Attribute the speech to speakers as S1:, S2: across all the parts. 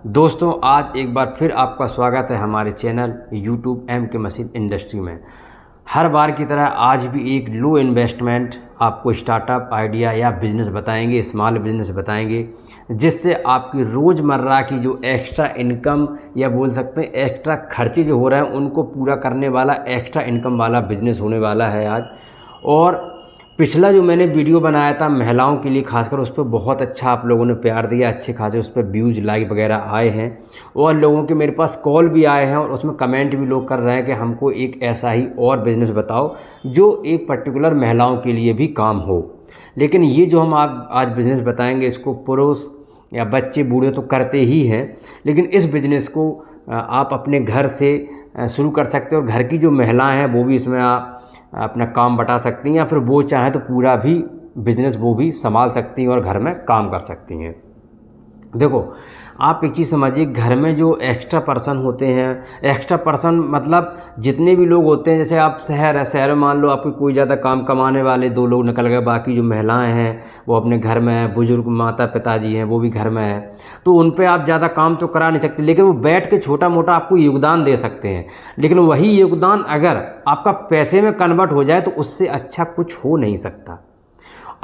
S1: दोस्तों, आज एक बार फिर आपका स्वागत है हमारे channel YouTube MK. Machine industry में। हर बार की तरह आज भी एक लो इन्वेस्टमेंट आपको स्टार्टअप आइडिया या बिज़नेस बताएंगे, स्मॉल बिज़नेस बताएंगे, जिससे आपकी रोज़मर्रा की जो एक्स्ट्रा इनकम या बोल सकते हैं एक्स्ट्रा खर्चे जो हो रहे हैं उनको पूरा करने वाला एक्स्ट्रा इनकम वाला बिज़नेस होने वाला है आज। और पिछला जो मैंने वीडियो बनाया था महिलाओं के लिए खासकर, उस पर बहुत अच्छा आप लोगों ने प्यार दिया, अच्छे खासे उस पर व्यूज़ लाइक वगैरह आए हैं और लोगों के मेरे पास कॉल भी आए हैं और उसमें कमेंट भी लोग कर रहे हैं कि हमको एक ऐसा ही और बिज़नेस बताओ जो एक पर्टिकुलर महिलाओं के लिए भी काम हो। लेकिन ये जो हम आज बिज़नेस बताएंगे इसको पुरुष या बच्चे बूढ़े तो करते ही हैं, लेकिन इस बिज़नेस को आप अपने घर से शुरू कर सकते हो और घर की जो महिलाएँ हैं वो भी इसमें आप अपना काम बटा सकती हैं या फिर वो चाहें तो पूरा भी बिज़नेस वो भी संभाल सकती हैं और घर में काम कर सकती हैं। देखो, आप एक चीज़ समझिए, घर में जो एक्स्ट्रा पर्सन होते हैं, एक्स्ट्रा पर्सन मतलब जितने भी लोग होते हैं, जैसे आप शहर है, शहर में मान लो आपको कोई ज़्यादा काम कमाने वाले 2 लोग निकल गए, बाकी जो महिलाएं हैं वो अपने घर में हैं, बुज़ुर्ग माता पिताजी हैं वो भी घर में हैं, तो उन पे आप ज़्यादा काम तो करा नहीं सकते, लेकिन वो बैठ के छोटा मोटा आपको योगदान दे सकते हैं। लेकिन वही योगदान अगर आपका पैसे में कन्वर्ट हो जाए तो उससे अच्छा कुछ हो नहीं सकता।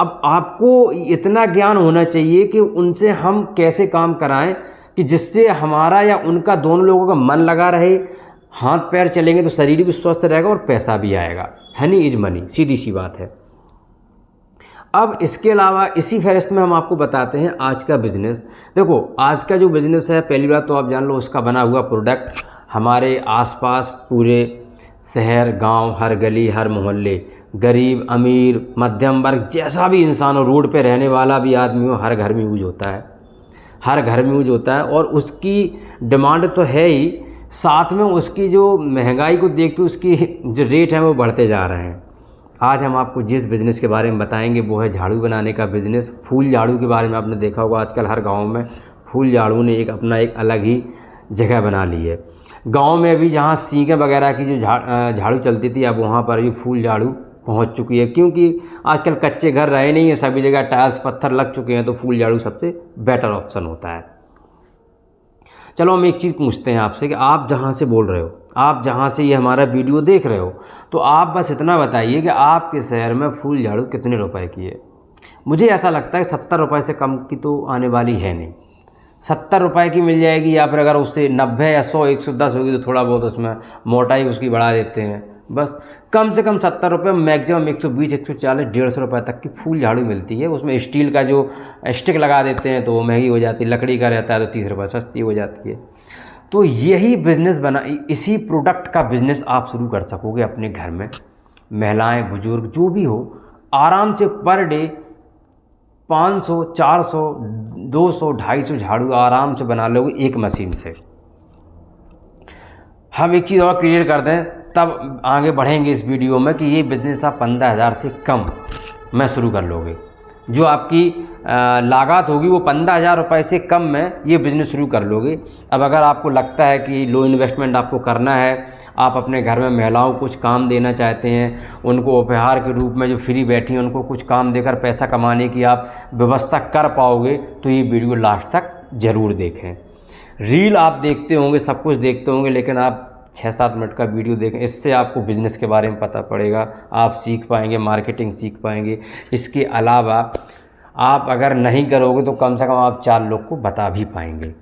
S1: अब आपको इतना ज्ञान होना चाहिए कि उनसे हम कैसे काम कराएं कि जिससे हमारा या उनका दोनों लोगों का मन लगा रहे, हाथ पैर चलेंगे तो शरीर भी स्वस्थ रहेगा और पैसा भी आएगा। हनी इज मनी, सीधी सी बात है। अब इसके अलावा इसी फहरिस्त में हम आपको बताते हैं आज का बिज़नेस। देखो, आज का जो बिज़नेस है, पहली बात तो आप जान लो उसका बना हुआ प्रोडक्ट हमारे आसपास पूरे शहर गांव, हर गली हर मोहल्ले, गरीब अमीर मध्यम वर्ग जैसा भी इंसान हो, रोड पे रहने वाला भी आदमी हो, हर घर में यूज होता है, हर घर में यूज होता है। और उसकी डिमांड तो है ही, साथ में उसकी जो महंगाई को देखते उसकी जो रेट है वो बढ़ते जा रहे हैं। आज हम आपको जिस बिज़नेस के बारे में बताएंगे वो है झाड़ू बनाने का बिज़नेस। फूल झाड़ू के बारे में आपने देखा होगा, आजकल हर गाँव में फूल झाड़ू ने एक अपना एक अलग ही जगह बना ली है। गांव में भी जहां सीखें वगैरह की जो झाड़ू चलती थी, अब वहां पर भी फूल झाड़ू पहुंच चुकी है, क्योंकि आजकल कच्चे घर रहे नहीं है, सभी जगह टाइल्स पत्थर लग चुके हैं, तो फूल झाड़ू सबसे बेटर ऑप्शन होता है। चलो हम एक चीज़ पूछते हैं आपसे कि आप जहां से बोल रहे हो, आप जहां से ये हमारा वीडियो देख रहे हो, तो आप बस इतना बताइए कि आपके शहर में फूल झाड़ू कितने रुपए की है। मुझे ऐसा लगता है 70 रुपये से कम की तो आने वाली है नहीं। 70 रुपये की मिल जाएगी, या फिर अगर उससे 90 या 100 110 होगी तो थोड़ा बहुत उसमें मोटाई उसकी बढ़ा देते हैं। बस कम से कम 70 रुपये, मैक्सिमम 120 140 150 रुपये तक की फूल झाड़ू मिलती है। उसमें स्टील का जो स्टिक लगा देते हैं तो वो महंगी हो जाती है, लकड़ी का रहता है तो 30 रुपये सस्ती हो जाती है। तो यही बिज़नेस बना, इसी प्रोडक्ट का बिज़नेस आप शुरू कर सकोगे अपने घर में। महिलाएँ बुजुर्ग जो भी हो, आराम से पर डे 500 400 200 250 झाड़ू आराम से बना लोगे एक मशीन से। हम एक चीज़ और क्लियर कर दें, तब आगे बढ़ेंगे इस वीडियो में, कि ये बिज़नेस आप 15,000 से कम में शुरू कर लोगे। जो आपकी लागत होगी वो 15,000 रुपये से कम में ये बिज़नेस शुरू कर लोगे। अब अगर आपको लगता है कि लो इन्वेस्टमेंट आपको करना है, आप अपने घर में महिलाओं को कुछ काम देना चाहते हैं, उनको उपहार के रूप में जो फ्री बैठी हैं उनको कुछ काम देकर पैसा कमाने की आप व्यवस्था कर पाओगे, तो ये वीडियो लास्ट तक ज़रूर देखें। रील आप देखते होंगे, सब कुछ देखते होंगे, लेकिन आप 6-7 मिनट का वीडियो देखें, इससे आपको बिज़नेस के बारे में पता पड़ेगा, आप सीख पाएंगे, मार्केटिंग सीख पाएंगे। इसके अलावा आप अगर नहीं करोगे तो कम से कम आप 4 लोग को बता भी पाएंगे।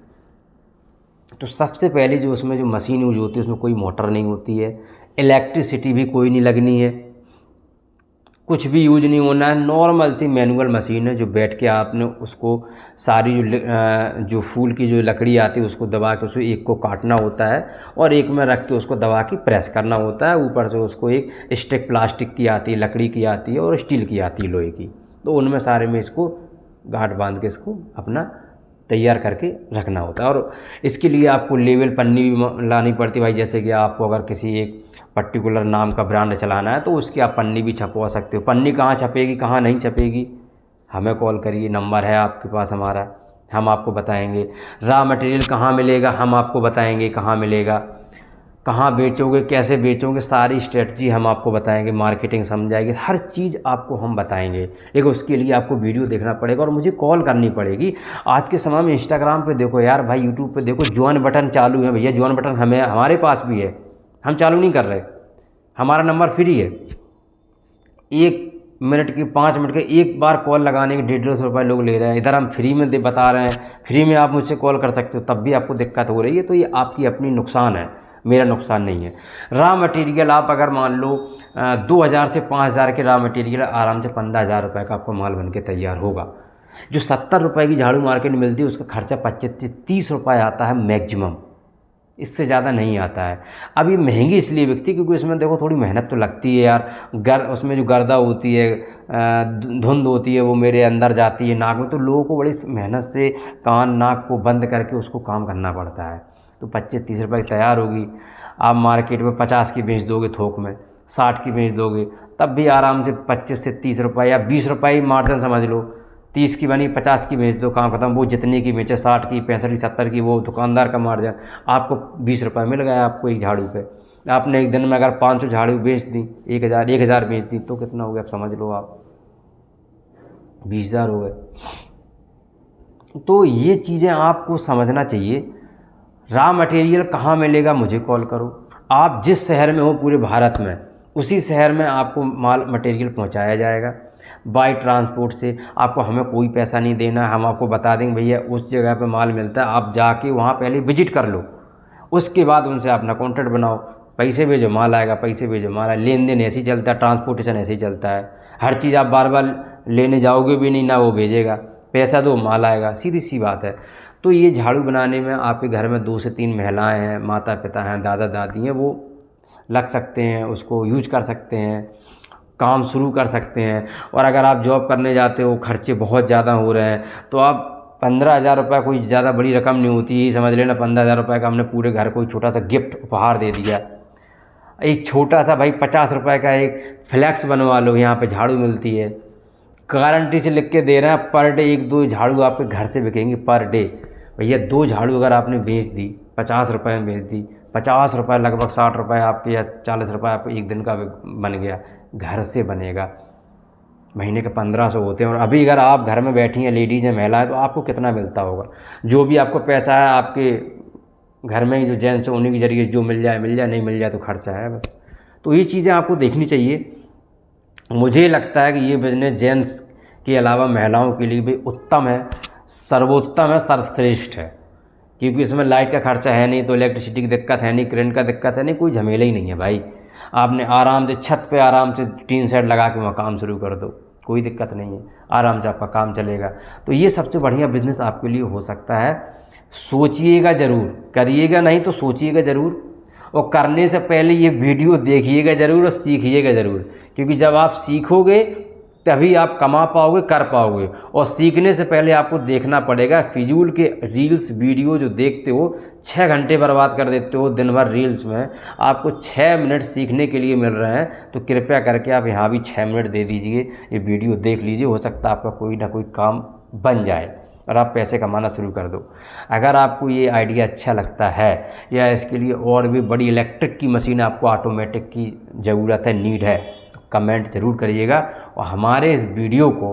S1: तो सबसे पहले जो उसमें जो मशीन यूज होती है उसमें कोई मोटर नहीं होती है, इलेक्ट्रिसिटी भी कोई नहीं लगनी है, कुछ भी यूज नहीं होना है। नॉर्मल सी मैनुअल मशीन है जो बैठ के आपने उसको सारी जो फूल की जो लकड़ी आती है उसको दबा के उसको एक को काटना होता है और एक में रख के उसको दबा के प्रेस करना होता है। ऊपर से उसको एक स्टिक प्लास्टिक की आती है, लकड़ी की आती है और स्टील की आती है, लोहे की, तो उनमें सारे में इसको गांठ बांध के इसको अपना तैयार करके रखना होता है। और इसके लिए आपको लेवल पन्नी भी लानी पड़ती है भाई, जैसे कि आपको अगर किसी एक पर्टिकुलर नाम का ब्रांड चलाना है तो उसकी आप पन्नी भी छपवा सकते हो। पन्नी कहाँ छपेगी कहाँ नहीं छपेगी, हमें कॉल करिए, नंबर है आपके पास हमारा, हम आपको बताएंगे। रॉ मटेरियल कहाँ मिलेगा, हम आपको बताएंगे कहाँ मिलेगा। कहाँ बेचोगे, कैसे बेचोगे, सारी स्ट्रेटजी हम आपको बताएंगे, मार्केटिंग समझाएंगे, हर चीज़ आपको हम बताएंगे। लेकिन उसके लिए आपको वीडियो देखना पड़ेगा और मुझे कॉल करनी पड़ेगी। आज के समय में इंस्टाग्राम पे देखो यार भाई, यूट्यूब पे देखो, ज्वाइन बटन चालू है भैया, ज्वाइन बटन हमारे पास भी है, हम चालू नहीं कर रहे। हमारा नंबर फ्री है, 1 मिनट की 5 मिनट के एक बार कॉल लगाने के 150 रुपये लोग ले रहे हैं। इधर हम फ्री में बता रहे हैं, फ्री में आप मुझसे कॉल कर सकते हो, तब भी आपको दिक्कत हो रही है। तो ये आपकी अपनी नुकसान है, मेरा नुकसान नहीं है। रॉ मटेरियल आप अगर मान लो 2000 से 5000 के रॉ मटेरियल, आराम से 15,000 रुपये का आपका माल बन के तैयार होगा। जो 70 रुपये की झाड़ू मार्केट में मिलती है उसका खर्चा 25 से 30 रुपये आता है मैक्सिमम, इससे ज़्यादा नहीं आता है। अब ये महंगी इसलिए बिकती क्योंकि इसमें देखो थोड़ी मेहनत तो लगती है यार। उसमें जो गर्दा होती है, धुंध होती है, वो मेरे अंदर जाती है नाक में, तो लोगों को बड़ी मेहनत से कान नाक को बंद करके उसको काम करना पड़ता है। तो 25-30 रुपये की तैयार होगी, आप मार्केट में 50 की बेच दोगे, थोक में 60 की बेच दोगे, तब भी आराम से 25 से 30 रुपये या 20 रुपये ही मार्जिन समझ लो। 30 की बनी 50 की बेच दो, काम खत्म। वो जितने की बेचे, 60 की, 65 की, 70 की, वो दुकानदार का मार्जिन, आपको 20 रुपये मिल गया आपको एक झाड़ू पे। आपने एक दिन में अगर 500 झाड़ू बेच दी, 1000 बेच दी, तो कितना हो गया आप समझ लो, आप 20,000 हो गए। तो ये चीज़ें आपको समझना चाहिए। रॉ मटेरियल कहाँ मिलेगा, मुझे कॉल करो। आप जिस शहर में हो पूरे भारत में, उसी शहर में आपको माल मटेरियल पहुँचाया जाएगा बाई ट्रांसपोर्ट से। आपको हमें कोई पैसा नहीं देना, हम आपको बता देंगे भैया उस जगह पे माल मिलता है, आप जाके वहाँ पहले विजिट कर लो, उसके बाद उनसे अपना कॉन्ट्रैक्ट बनाओ, पैसे भेजो माल आएगा, पैसे भेजो माल आएगा। लेन देन ऐसे ही चलता है, ट्रांसपोर्टेशन ऐसे ही चलता है। हर चीज़ आप बार बार लेने जाओगे भी नहीं, ना वो भेजेगा, पैसा दो माल आएगा, सीधी सी बात है। तो ये झाड़ू बनाने में आपके घर में 2 से 3 महिलाएँ हैं, माता पिता हैं, दादा दादी हैं, वो लग सकते हैं, उसको यूज कर सकते हैं, काम शुरू कर सकते हैं। और अगर आप जॉब करने जाते हो, खर्चे बहुत ज़्यादा हो रहे हैं, तो आप 15,000 रुपये कोई ज़्यादा बड़ी रकम नहीं होती, यही समझ लेना 15,000 रुपये का हमने पूरे घर को छोटा सा गिफ्ट उपहार दे दिया। एक छोटा सा भाई 50 रुपये का एक फ्लैक्स बनवा लो, यहाँ पे झाड़ू मिलती है, गारंटी से लिख के दे रहे हैं, पर डे 1-2 झाड़ू आपके घर से बिकेंगी पर डे। भैया 2 झाड़ू अगर आपने बेच दी, 50 रुपये में बेच दी, 50 रुपये लगभग 60 रुपये आपके या 40 रुपये आपके एक दिन का बन गया, घर से बनेगा। महीने के 1500 होते हैं। और अभी अगर आप घर में बैठी हैं, लेडीज़ हैं, महिलाएं, तो आपको कितना मिलता होगा? जो भी आपको पैसा है आपके घर में ही जो जेंट्स है उन्हीं के जरिए जो मिल जाए, नहीं मिल जाए तो खर्चा है बस। तो ये चीज़ें आपको देखनी चाहिए। मुझे लगता है कि ये बिज़नेस जेंट्स के अलावा महिलाओं के लिए भी उत्तम है, सर्वोत्तम है, सर्वश्रेष्ठ है। क्योंकि इसमें लाइट का खर्चा है नहीं, तो इलेक्ट्रिसिटी की दिक्कत है नहीं, करंट का दिक्कत है नहीं, कोई झमेला ही नहीं है भाई। आपने आराम से छत पे आराम से टीन सेट लगा के वहाँ काम शुरू कर दो, कोई दिक्कत नहीं है, आराम से आपका काम चलेगा। तो ये सबसे बढ़िया बिज़नेस आपके लिए हो सकता है। सोचिएगा ज़रूर, करिएगा नहीं तो सोचिएगा ज़रूर, और करने से पहले ये वीडियो देखिएगा ज़रूर और सीखिएगा ज़रूर। क्योंकि जब आप सीखोगे तभी आप कमा पाओगे, कर पाओगे। और सीखने से पहले आपको देखना पड़ेगा। फिजूल के रील्स वीडियो जो देखते हो, 6 घंटे बर्बाद कर देते हो दिन भर रील्स में, आपको 6 मिनट सीखने के लिए मिल रहे हैं, तो कृपया करके आप यहाँ भी 6 मिनट दे दीजिए, ये वीडियो देख लीजिए। हो सकता है आपका कोई ना कोई काम बन जाए और आप पैसे कमाना शुरू कर दो। अगर आपको ये आइडिया अच्छा लगता है, या इसके लिए और भी बड़ी इलेक्ट्रिक की मशीन आपको ऑटोमेटिक की ज़रूरत है, नीड है, तो कमेंट ज़रूर करिएगा। और हमारे इस वीडियो को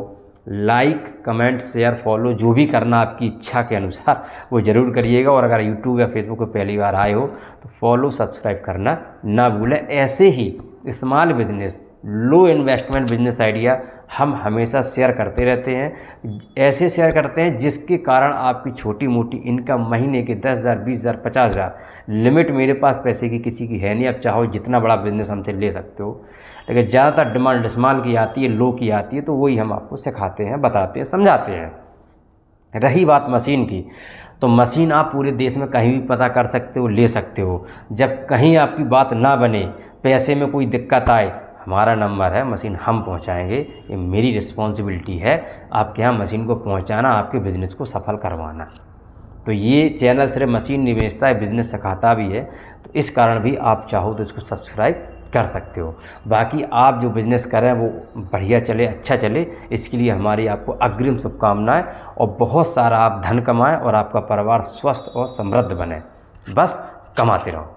S1: लाइक, कमेंट, शेयर, फॉलो जो भी करना आपकी इच्छा के अनुसार वो ज़रूर करिएगा। और अगर यूट्यूब या फेसबुक पर पहली बार आए हो तो फॉलो, सब्सक्राइब करना ना भूलें। ऐसे ही स्मॉल बिजनेस, लो इन्वेस्टमेंट बिजनेस आइडिया हम हमेशा शेयर करते रहते हैं। ऐसे शेयर करते हैं जिसके कारण आपकी छोटी मोटी इनकम महीने के 10,000, 20,000, 50,000, लिमिट मेरे पास पैसे की किसी की है नहीं। आप चाहो जितना बड़ा बिजनेस हमसे ले सकते हो, लेकिन ज़्यादातर डिमांड स्मॉल की आती है, लो की आती है, तो वही हम आपको सिखाते हैं, बताते हैं, समझाते हैं। रही बात मशीन की, तो मशीन आप पूरे देश में कहीं भी पता कर सकते हो, ले सकते हो। जब कहीं आपकी बात ना बने, पैसे में कोई दिक्कत आए, हमारा नंबर है, मशीन हम पहुंचाएंगे। ये मेरी रिस्पॉन्सिबिलिटी है आपके यहाँ मशीन को पहुंचाना, आपके बिज़नेस को सफल करवाना। तो ये चैनल सिर्फ मशीन नहीं बेचता है, बिज़नेस सिखाता भी है। तो इस कारण भी आप चाहो तो इसको सब्सक्राइब कर सकते हो। बाकी आप जो बिज़नेस करें वो बढ़िया चले, अच्छा चले, इसके लिए हमारी आपको अग्रिम शुभकामनाएं। और बहुत सारा आप धन कमाएं और आपका परिवार स्वस्थ और समृद्ध बने। बस कमाते रहो।